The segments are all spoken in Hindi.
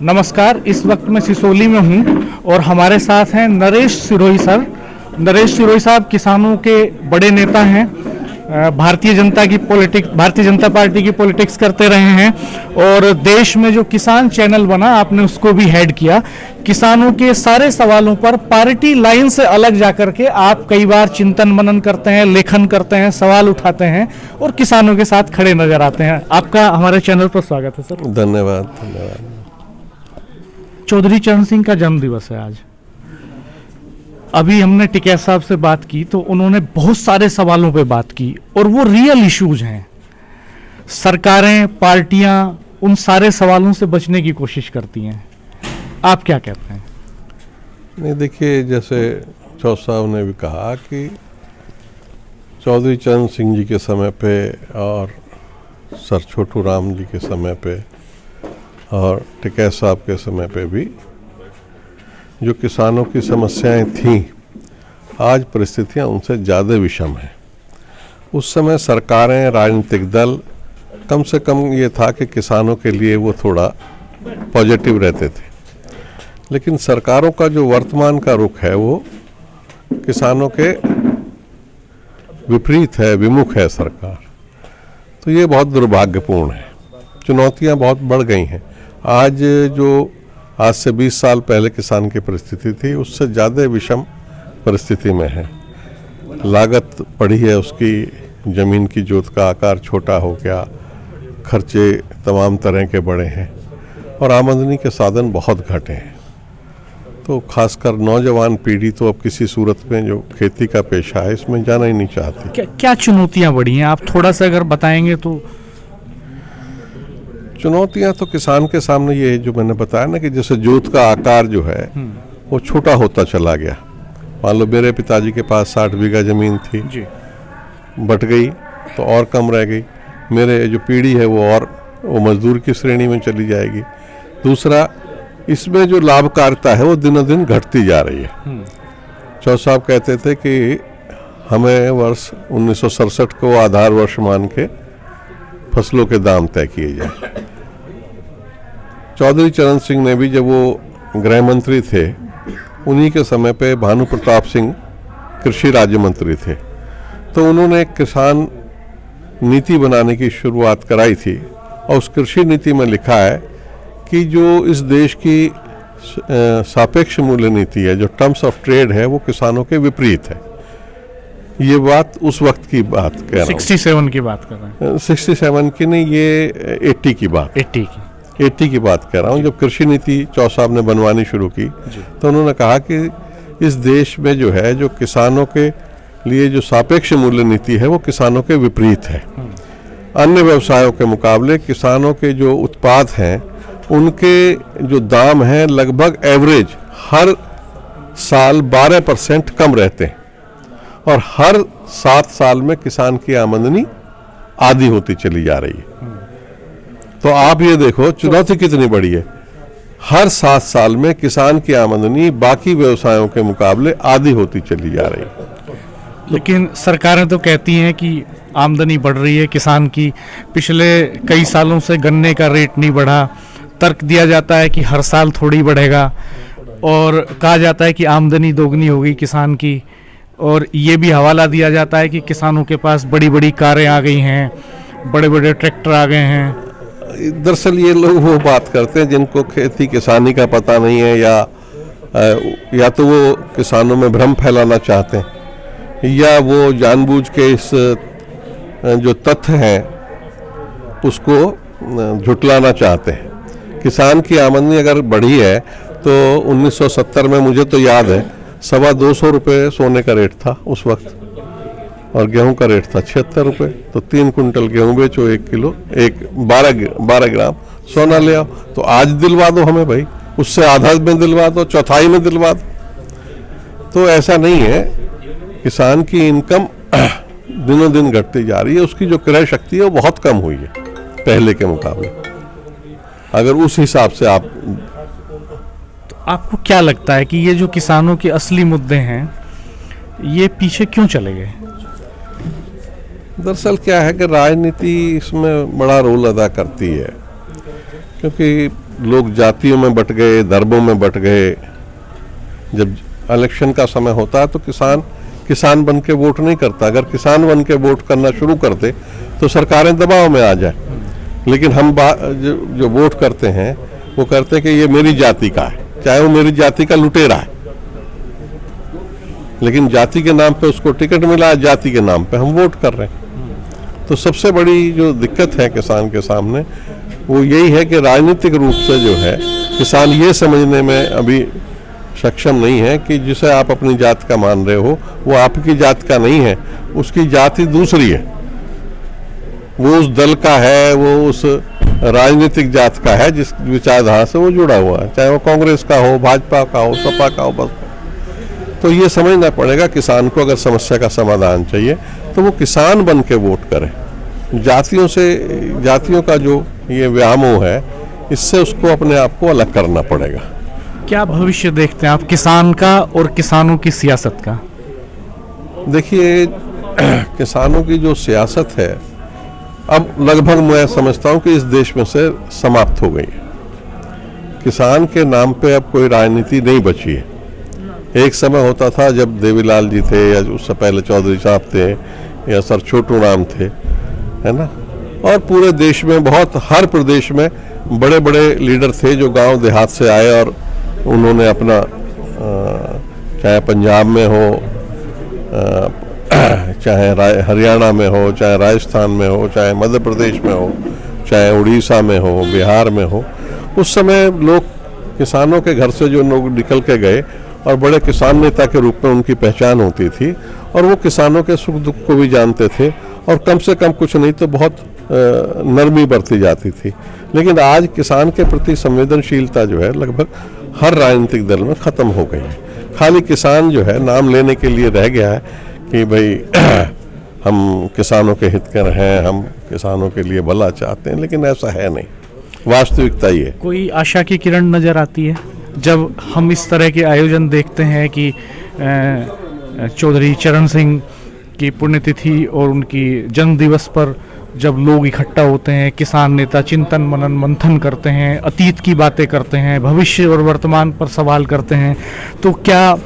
नमस्कार। इस वक्त मैं सिसोली में हूं और हमारे साथ हैं नरेश सिरोही सर। नरेश सिरोही साहब किसानों के बड़े नेता हैं, भारतीय जनता पार्टी की पॉलिटिक्स करते रहे हैं और देश में जो किसान चैनल बना आपने उसको भी हेड किया। किसानों के सारे सवालों पर पार्टी लाइन से अलग जाकर के आप कई बार चिंतन मनन करते हैं, लेखन करते हैं, सवाल उठाते हैं और किसानों के साथ खड़े नजर आते हैं। आपका हमारे चैनल पर स्वागत है सर। धन्यवाद धन्यवाद। चौधरी चरण सिंह का जन्म दिवस है आज। अभी हमने टिकैत साहब से बात की तो उन्होंने बहुत सारे सवालों पे बात की और वो रियल इश्यूज हैं। सरकारें, पार्टियां उन सारे सवालों से बचने की कोशिश करती हैं। आप क्या कहते हैं? नहीं, देखिए, जैसे चौधरी साहब ने भी कहा कि चौधरी चरण सिंह जी के समय पे और सर छोटू राम जी के समय पे और टिकैत साहब के समय पे भी जो किसानों की समस्याएं थीं, आज परिस्थितियां उनसे ज़्यादा विषम हैं। उस समय सरकारें, राजनीतिक दल, कम से कम ये था कि किसानों के लिए वो थोड़ा पॉजिटिव रहते थे। लेकिन सरकारों का जो वर्तमान का रुख है वो किसानों के विपरीत है, विमुख है सरकार। तो ये बहुत दुर्भाग्यपूर्ण है। चुनौतियां बहुत बढ़ गई हैं। आज से 20 साल पहले किसान की परिस्थिति थी, उससे ज़्यादा विषम परिस्थिति में है। लागत बढ़ी है उसकी, ज़मीन की जोत का आकार छोटा हो गया, खर्चे तमाम तरह के बढ़े हैं और आमदनी के साधन बहुत घटे हैं। तो खासकर नौजवान पीढ़ी तो अब किसी सूरत में जो खेती का पेशा है इसमें जाना ही नहीं चाहती। क्या चुनौतियां बढ़ी हैं, आप थोड़ा सा अगर बताएंगे तो? चुनौतियां तो किसान के सामने ये जो मैंने बताया ना कि जैसे जोत का आकार जो है वो छोटा होता चला गया। मान लो मेरे पिताजी के पास 60 बीघा ज़मीन थी जी, बट गई तो और कम रह गई। मेरे जो पीढ़ी है वो मजदूर की श्रेणी में चली जाएगी। दूसरा, इसमें जो लाभकारिता है वो दिनों दिन घटती जा रही है। चौधरी साहब कहते थे कि हमें वर्ष 1967 को आधार वर्ष मान के फसलों के दाम तय किए जाए। चौधरी चरण सिंह ने भी, जब वो गृह मंत्री थे, उन्हीं के समय पे भानु प्रताप सिंह कृषि राज्य मंत्री थे, तो उन्होंने एक किसान नीति बनाने की शुरुआत कराई थी। और उस कृषि नीति में लिखा है कि जो इस देश की सापेक्ष मूल्य नीति है, जो टर्म्स ऑफ ट्रेड है, वो किसानों के विपरीत है। ये बात उस वक्त की बात कह रहा हूँ, 67 की बात कर रहे हैं। 67 की नहीं, ये 80 की बात, 80 की बात कह रहा हूँ। जब कृषि नीति चौधरी साहब ने बनवानी शुरू की तो उन्होंने कहा कि इस देश में जो है, जो किसानों के लिए जो सापेक्ष मूल्य नीति है वो किसानों के विपरीत है। अन्य व्यवसायों के मुकाबले किसानों के जो उत्पाद हैं उनके जो दाम हैं लगभग एवरेज हर साल 12% कम रहते हैं और हर 7 साल में किसान की आमदनी आधी होती चली जा रही है। तो आप ये देखो चुनौती कितनी बड़ी है। हर 7 साल में किसान की आमदनी बाकी व्यवसायों के मुकाबले आधी होती चली जा रही है। लेकिन सरकारें तो कहती हैं कि आमदनी बढ़ रही है किसान की। पिछले कई सालों से गन्ने का रेट नहीं बढ़ा। तर्क दिया जाता है कि हर साल थोड़ी बढ़ेगा और कहा जाता है कि आमदनी दोगुनी होगी किसान की। और ये भी हवाला दिया जाता है कि किसानों के पास बड़ी बड़ी कारें आ गई हैं, बड़े बड़े ट्रैक्टर आ गए हैं। दरअसल ये लोग वो बात करते हैं जिनको खेती किसानी का पता नहीं है, या तो वो किसानों में भ्रम फैलाना चाहते हैं, या वो जानबूझ के इस जो तथ्य हैं उसको झुटलाना चाहते हैं। किसान की आमदनी अगर बढ़ी है तो 1970 में मुझे तो याद है 225 रुपये सोने का रेट था उस वक्त और गेहूं का रेट था 76 रुपये। तो 3 कुंटल गेहूं बेचो, 1 किलो 12 ग्राम सोना ले आओ। तो आज दिलवा दो हमें भाई, उससे आधा में दिलवा दो, चौथाई में दिलवा दो। तो ऐसा नहीं है। किसान की इनकम दिनों दिन घटती जा रही है। उसकी जो क्रय शक्ति है वो बहुत कम हुई है पहले के मुकाबले। अगर उस हिसाब से तो आपको क्या लगता है कि ये जो किसानों के असली मुद्दे हैं ये पीछे क्यों चले गए? दरअसल क्या है कि राजनीति इसमें बड़ा रोल अदा करती है। क्योंकि लोग जातियों में बट गए, धर्मों में बट गए। जब इलेक्शन का समय होता है तो किसान बन के वोट नहीं करता। अगर किसान बन के वोट करना शुरू कर दे तो सरकारें दबाव में आ जाए। लेकिन हम जो वोट करते हैं वो करते हैं कि ये मेरी जाति का है, चाहे वो मेरी जाति का लुटेरा है, लेकिन जाति के नाम पे उसको टिकट मिला है, जाति के नाम पे हम वोट कर रहे हैं। तो सबसे बड़ी जो दिक्कत है किसान के सामने वो यही है कि राजनीतिक रूप से जो है किसान ये समझने में अभी सक्षम नहीं है कि जिसे आप अपनी जात का मान रहे हो वो आपकी जात का नहीं है, उसकी जाति दूसरी है, वो उस दल का है, वो उस राजनीतिक जात का है जिस विचारधारा से वो जुड़ा हुआ है, चाहे वो कांग्रेस का हो, भाजपा का हो, सपा का हो, बस। तो ये समझना पड़ेगा किसान को, अगर समस्या का समाधान चाहिए तो वो किसान बन के वोट करे। जातियों का जो ये व्यामोह है, इससे उसको अपने आप को अलग करना पड़ेगा। क्या भविष्य देखते हैं आप किसान का और किसानों की सियासत का? देखिए, किसानों की जो सियासत है अब लगभग मैं समझता हूँ कि इस देश में से समाप्त हो गई है। किसान के नाम पे अब कोई राजनीति नहीं बची है। एक समय होता था जब देवीलाल जी थे या उससे पहले चौधरी साहब थे या सर छोटू राम थे, है ना, और पूरे देश में हर प्रदेश में बड़े बड़े लीडर थे जो गांव देहात से आए और उन्होंने अपना चाहे पंजाब में हो, चाहे हरियाणा में हो, चाहे राजस्थान में हो, चाहे मध्य प्रदेश में हो, चाहे उड़ीसा में हो, बिहार में हो, उस समय लोग किसानों के घर से जो लोग निकल के गए और बड़े किसान नेता के रूप में उनकी पहचान होती थी और वो किसानों के सुख दुख को भी जानते थे और कम से कम कुछ नहीं तो बहुत नरमी बरती जाती थी। लेकिन आज किसान के प्रति संवेदनशीलता जो है लगभग हर राजनीतिक दल में ख़त्म हो गई है। खाली किसान जो है नाम लेने के लिए रह गया है कि भाई हम किसानों के हित कर हैं, हम किसानों के लिए भला चाहते हैं, लेकिन ऐसा है नहीं, वास्तविकता ये है। कोई आशा की किरण नज़र आती है जब हम इस तरह के आयोजन देखते हैं कि चौधरी चरण सिंह की पुण्यतिथि और उनकी जन्म दिवस पर जब लोग इकट्ठा होते हैं, किसान नेता चिंतन मनन मंथन करते हैं, अतीत की बातें करते हैं, भविष्य और वर्तमान पर सवाल करते हैं, तो क्या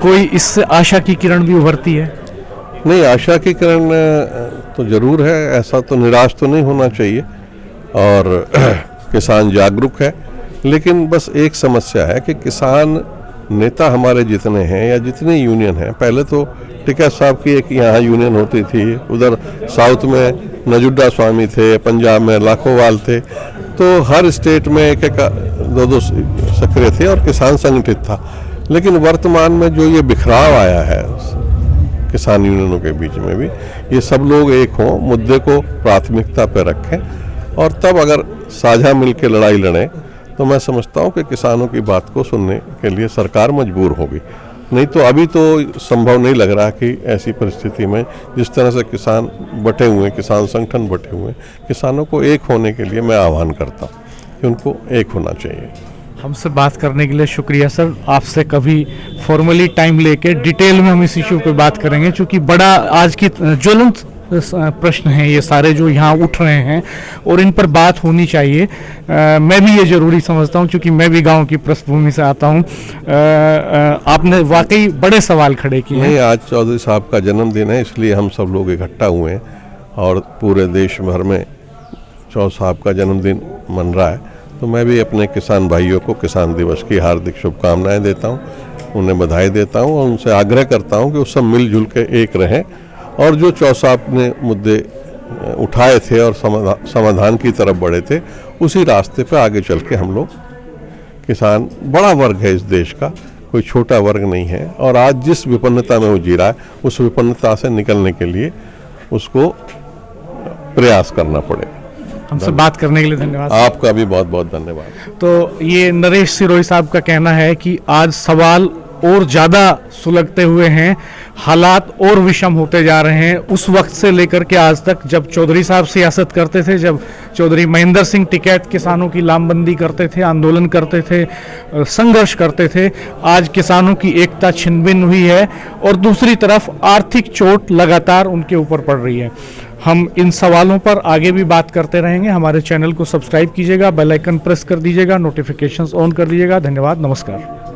कोई इससे आशा की किरण भी उभरती है? नहीं, आशा की किरण तो जरूर है, ऐसा तो निराश तो नहीं होना चाहिए और किसान जागरूक है। लेकिन बस एक समस्या है कि किसान नेता हमारे जितने हैं या जितने यूनियन हैं, पहले तो टिकैत साहब की एक यहाँ यूनियन होती थी, उधर साउथ में नजुड्डा स्वामी थे, पंजाब में लाखोवाल थे, तो हर स्टेट में एक दो सक्रिय थे और किसान संगठित था। लेकिन वर्तमान में जो ये बिखराव आया है किसान यूनियनों के बीच में भी, ये सब लोग एक हों, मुद्दे को प्राथमिकता पर रखें और तब अगर साझा मिल के लड़ाई लड़ें तो मैं समझता हूँ कि किसानों की बात को सुनने के लिए सरकार मजबूर होगी। नहीं तो अभी तो संभव नहीं लग रहा कि ऐसी परिस्थिति में जिस तरह से किसान बटे हुए हैं, किसान संगठन बटे हुए हैं, किसानों को एक होने के लिए मैं आह्वान करता हूँ कि उनको एक होना चाहिए। हमसे बात करने के लिए शुक्रिया सर। आपसे कभी फॉर्मली टाइम लेके डिटेल में हम इस इशू पे बात करेंगे, क्योंकि बड़ा आज की ज्वलंत प्रश्न हैं ये सारे जो यहाँ उठ रहे हैं और इन पर बात होनी चाहिए। मैं भी ये ज़रूरी समझता हूँ, क्योंकि मैं भी गांव की पृष्ठभूमि से आता हूँ। आपने वाकई बड़े सवाल खड़े किए हैं। आज चौधरी साहब का जन्मदिन है, इसलिए हम सब लोग इकट्ठा हुए हैं और पूरे देश भर में चौधरी साहब का जन्मदिन मन रहा है। तो मैं भी अपने किसान भाइयों को किसान दिवस की हार्दिक शुभकामनाएं देता हूँ, उन्हें बधाई देता हूँ और उनसे आग्रह करता हूँ कि वो सब मिलजुल के एक रहें और जो चौधरी साहब ने मुद्दे उठाए थे और समाधान की तरफ बढ़े थे, उसी रास्ते पे आगे चल के हम लोग, किसान बड़ा वर्ग है इस देश का, कोई छोटा वर्ग नहीं है और आज जिस विपन्नता में वो जी रहा है उस विपन्नता से निकलने के लिए उसको प्रयास करना पड़ेगा। हमसे बात करने के लिए धन्यवाद। आपका भी बहुत बहुत धन्यवाद। तो ये नरेश सिरोही साहब का कहना है कि आज सवाल और ज़्यादा सुलगते हुए हैं, हालात और विषम होते जा रहे हैं। उस वक्त से लेकर के आज तक, जब चौधरी साहब सियासत करते थे, जब चौधरी महेंद्र सिंह टिकैत किसानों की लामबंदी करते थे, आंदोलन करते थे, संघर्ष करते थे, आज किसानों की एकता छिन्न भिन्न हुई है और दूसरी तरफ आर्थिक चोट लगातार उनके ऊपर पड़ रही है। हम इन सवालों पर आगे भी बात करते रहेंगे। हमारे चैनल को सब्सक्राइब कीजिएगा, बेल आइकन प्रेस कर दीजिएगा, नोटिफिकेशंस ऑन कर दीजिएगा। धन्यवाद, नमस्कार।